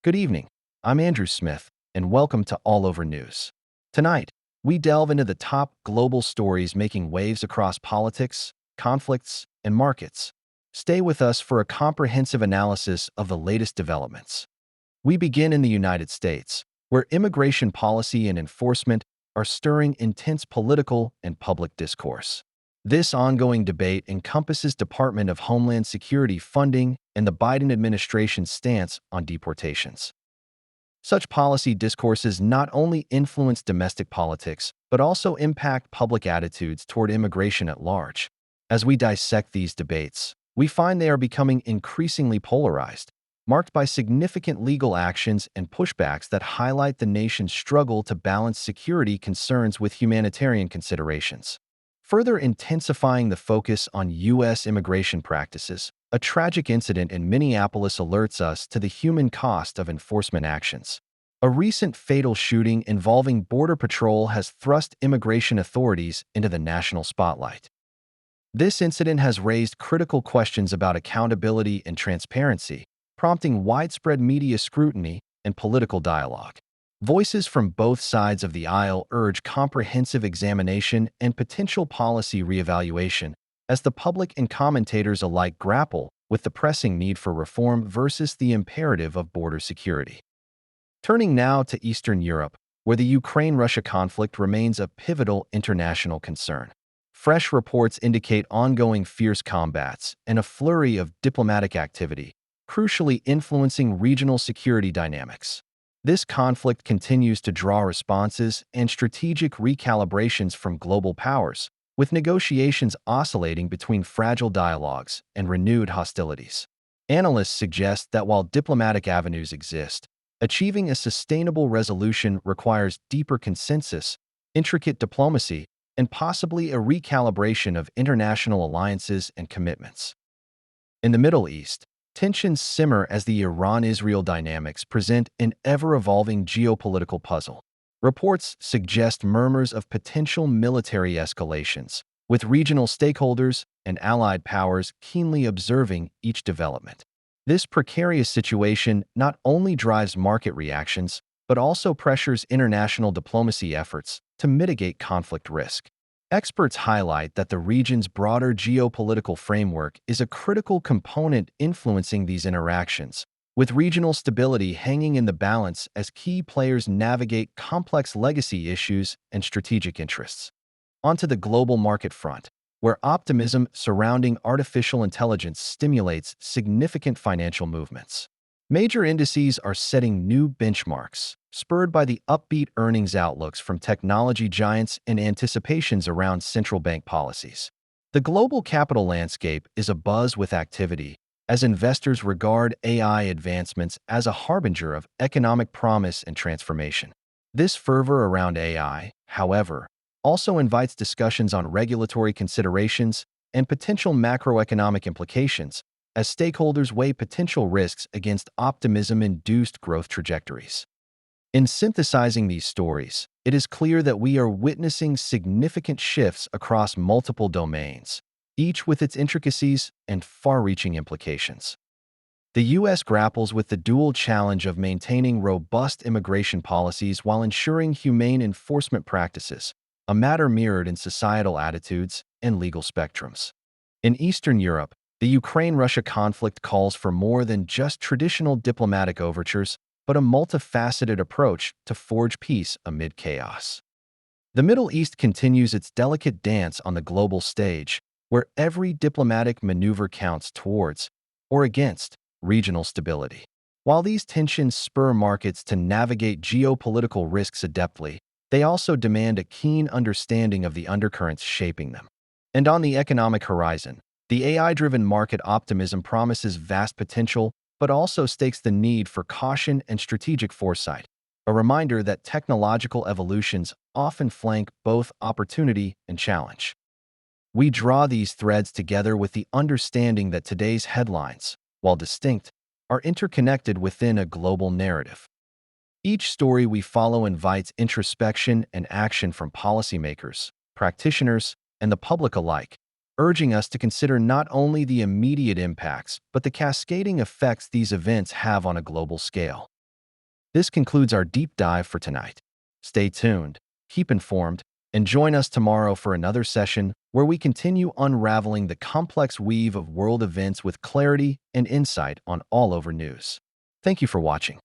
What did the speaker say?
Good evening. I'm Andrew Smith, and welcome to All Over News. Tonight, we delve into the top global stories making waves across politics, conflicts, and markets. Stay with us for a comprehensive analysis of the latest developments. We begin in the United States, where immigration policy and enforcement are stirring intense political and public discourse. This ongoing debate encompasses Department of Homeland Security funding and the Biden administration's stance on deportations. Such policy discourses not only influence domestic politics, but also impact public attitudes toward immigration at large. As we dissect these debates, we find they are becoming increasingly polarized, marked by significant legal actions and pushbacks that highlight the nation's struggle to balance security concerns with humanitarian considerations. Further intensifying the focus on U.S. immigration practices, a tragic incident in Minneapolis alerts us to the human cost of enforcement actions. A recent fatal shooting involving Border Patrol has thrust immigration authorities into the national spotlight. This incident has raised critical questions about accountability and transparency, prompting widespread media scrutiny and political dialogue. Voices from both sides of the aisle urge comprehensive examination and potential policy reevaluation as the public and commentators alike grapple with the pressing need for reform versus the imperative of border security. Turning now to Eastern Europe, where the Ukraine-Russia conflict remains a pivotal international concern. Fresh reports indicate ongoing fierce combats and a flurry of diplomatic activity, crucially influencing regional security dynamics. This conflict continues to draw responses and strategic recalibrations from global powers, with negotiations oscillating between fragile dialogues and renewed hostilities. Analysts suggest that while diplomatic avenues exist, achieving a sustainable resolution requires deeper consensus, intricate diplomacy, and possibly a recalibration of international alliances and commitments. In the Middle East, tensions simmer as the Iran-Israel dynamics present an ever-evolving geopolitical puzzle. Reports suggest murmurs of potential military escalations, with regional stakeholders and allied powers keenly observing each development. This precarious situation not only drives market reactions, but also pressures international diplomacy efforts to mitigate conflict risk. Experts highlight that the region's broader geopolitical framework is a critical component influencing these interactions, with regional stability hanging in the balance as key players navigate complex legacy issues and strategic interests. Onto the global market front, where optimism surrounding artificial intelligence stimulates significant financial movements. Major indices are setting new benchmarks, spurred by the upbeat earnings outlooks from technology giants and anticipations around central bank policies. The global capital landscape is abuzz with activity, as investors regard AI advancements as a harbinger of economic promise and transformation. This fervor around AI, however, also invites discussions on regulatory considerations and potential macroeconomic implications, as stakeholders weigh potential risks against optimism-induced growth trajectories. In synthesizing these stories, it is clear that we are witnessing significant shifts across multiple domains, each with its intricacies and far-reaching implications. The U.S. grapples with the dual challenge of maintaining robust immigration policies while ensuring humane enforcement practices, a matter mirrored in societal attitudes and legal spectrums. In Eastern Europe, the Ukraine-Russia conflict calls for more than just traditional diplomatic overtures, but a multifaceted approach to forge peace amid chaos. The Middle East continues its delicate dance on the global stage, where every diplomatic maneuver counts towards, or against, regional stability. While these tensions spur markets to navigate geopolitical risks adeptly, they also demand a keen understanding of the undercurrents shaping them. And on the economic horizon, the AI-driven market optimism promises vast potential, but also stakes the need for caution and strategic foresight, a reminder that technological evolutions often flank both opportunity and challenge. We draw these threads together with the understanding that today's headlines, while distinct, are interconnected within a global narrative. Each story we follow invites introspection and action from policymakers, practitioners, and the public alike, urging us to consider not only the immediate impacts, but the cascading effects these events have on a global scale. This concludes our deep dive for tonight. Stay tuned, keep informed, and join us tomorrow for another session where we continue unraveling the complex weave of world events with clarity and insight on All Over News. Thank you for watching.